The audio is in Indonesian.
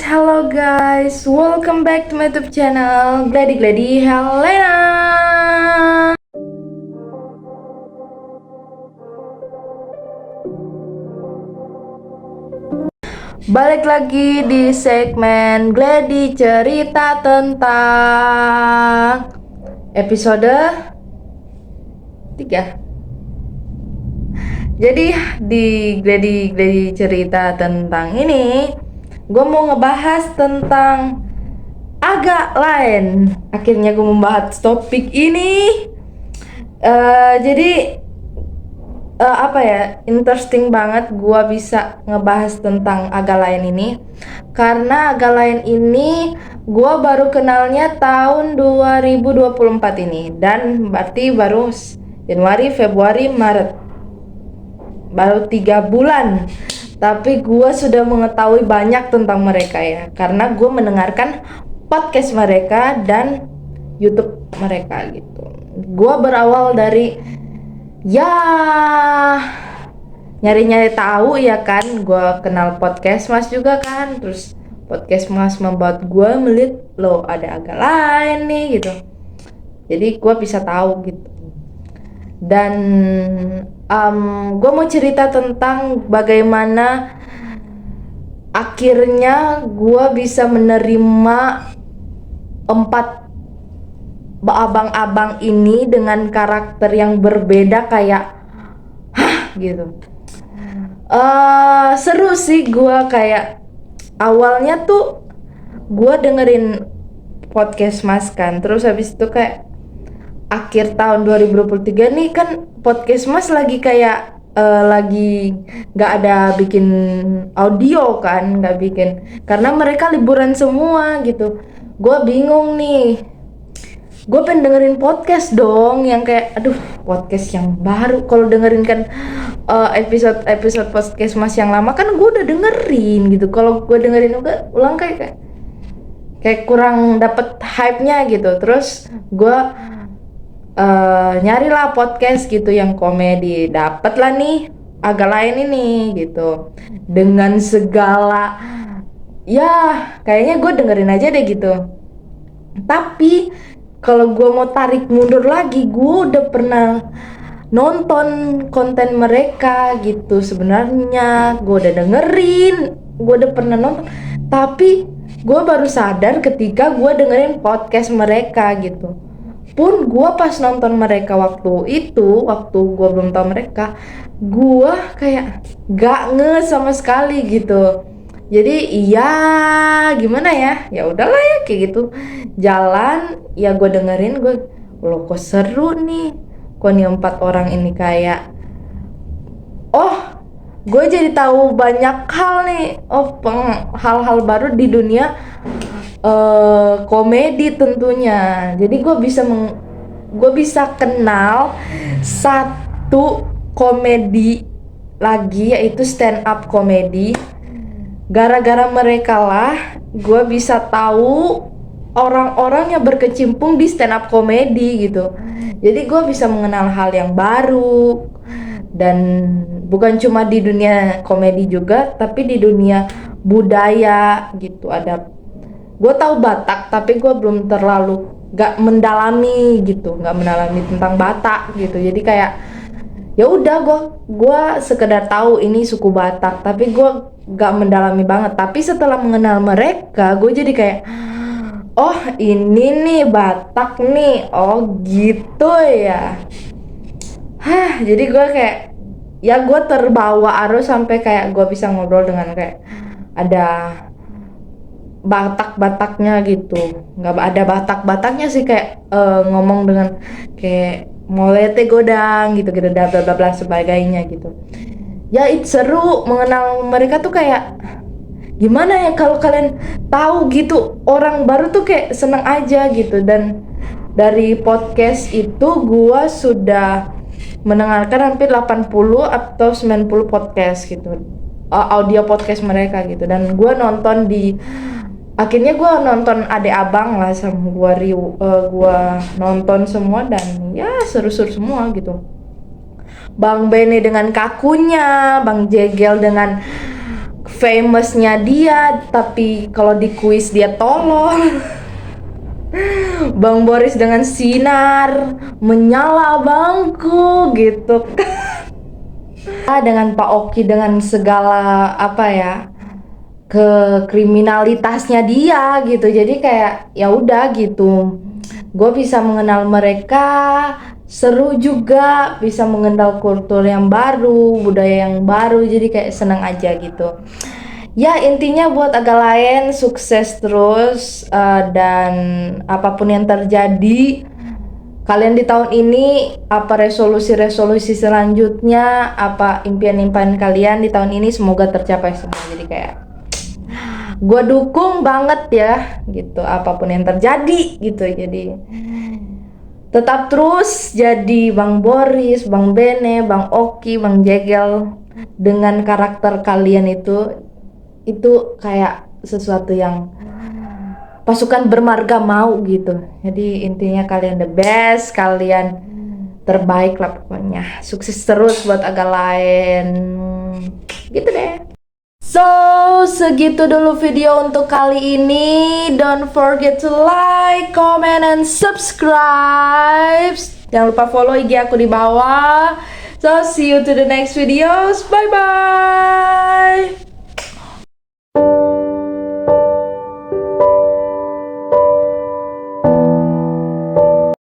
hello guys, welcome back to my YouTube channel Glady Glady Helena. Balik lagi di segmen Glady cerita tentang episode 3. Jadi di Glady cerita tentang ini gue mau ngebahas tentang agak lain. Akhirnya gue membahas topik ini. Jadi apa ya, interesting banget gue bisa ngebahas tentang agak lain ini. Karena agak lain ini gue baru kenalnya tahun 2024 ini. Dan berarti baru Januari, Februari, Maret, baru 3 bulan. Tapi gue sudah mengetahui banyak tentang mereka ya, karena gue mendengarkan podcast mereka dan YouTube mereka gitu. Gue berawal dari ya nyari-nyari tahu ya kan. Gue kenal podcast Mas juga kan, terus podcast Mas membuat gue melihat loh ada agak lain nih gitu. Jadi gue bisa tahu gitu. Dan gue mau cerita tentang bagaimana akhirnya gue bisa menerima 4 abang-abang ini dengan karakter yang berbeda kayak gitu. Seru sih. Gue kayak awalnya tuh gue dengerin podcast Mas kan, terus habis itu kayak akhir tahun 2023 nih kan podcast Mas lagi kayak lagi nggak ada bikin audio kan, nggak bikin karena mereka liburan semua gitu. Gue bingung nih, gue pengen dengerin podcast dong yang kayak aduh podcast yang baru. Kalau dengerin kan episode podcast Mas yang lama kan gue udah dengerin gitu. Kalau gue dengerin ulang kayak kurang dapet hype-nya gitu. Terus gue nyarilah podcast gitu yang komedi, dapet lah nih agak lain ini gitu. Dengan segala ya kayaknya gue dengerin aja deh gitu. Tapi kalau gue mau tarik mundur lagi, gue udah pernah nonton konten mereka gitu. Sebenarnya gue udah dengerin, gue udah pernah nonton, tapi gue baru sadar ketika gue dengerin podcast mereka gitu. Pun gue pas nonton mereka waktu gue belum tahu mereka, gue kayak gak nge sama sekali gitu. Jadi iya gimana ya udahlah ya kayak gitu. Jalan ya gue dengerin, gue loh kok seru nih, kok nih 4 orang ini kayak gue jadi tahu banyak hal nih. Hal-hal baru di dunia komedi tentunya. Jadi gue bisa kenal satu komedi lagi, yaitu stand up komedi. Gara-gara mereka lah gue bisa tahu orang-orang yang berkecimpung di stand up komedi gitu. Jadi gue bisa mengenal hal yang baru. Dan bukan cuma di dunia komedi juga, tapi di dunia budaya gitu. Gue tahu Batak, tapi gue belum terlalu gak mendalami tentang Batak gitu. Jadi kayak ya udah gue sekedar tahu ini suku Batak, tapi gue gak mendalami banget. Tapi setelah mengenal mereka, gue jadi kayak oh ini nih Batak nih, oh gitu ya. Jadi gue kayak ya gue terbawa arus sampai kayak gue bisa ngobrol dengan kayak ada Batak-Bataknya gitu. Nggak ada Batak-Bataknya sih, kayak ngomong dengan kayak molete godang gitu bla bla bla sebagainya gitu. Ya itu seru mengenal mereka tuh. Kayak gimana ya, kalau kalian tahu gitu orang baru tuh kayak seneng aja gitu. Dan dari podcast itu gua sudah mendengarkan hampir 80 atau 90 podcast gitu, audio podcast mereka gitu. Dan gua akhirnya nonton Ade Abang lah sama gua nonton semua dan ya seru-seru semua gitu. Bang Bene dengan kakunya, Bang Jegel dengan famousnya dia, tapi kalau di kuis dia tolol. Bang Boris dengan sinar menyala abangku gitu. Dengan Pak Oki dengan segala apa ya, kriminalitasnya dia gitu. Jadi kayak ya udah gitu. Gue bisa mengenal mereka, seru juga, bisa mengenal kultur yang baru, budaya yang baru. Jadi kayak seneng aja gitu. Ya intinya buat agak lain sukses terus, dan apapun yang terjadi kalian di tahun ini, apa resolusi-resolusi selanjutnya, apa impian-impian kalian di tahun ini semoga tercapai semua. Jadi kayak gue dukung banget ya gitu apapun yang terjadi gitu. Jadi tetap terus jadi Bang Boris, Bang Bene, Bang Oki, Bang Jegel dengan karakter kalian itu kayak sesuatu yang pasukan bermarga mau gitu. Jadi intinya kalian the best, kalian terbaik lah pokoknya. Sukses terus buat agak lain. Gitu deh. So, segitu dulu video untuk kali ini. Don't forget to like, comment, and subscribe. Jangan lupa follow IG aku di bawah. So, see you to the next videos. Bye-bye.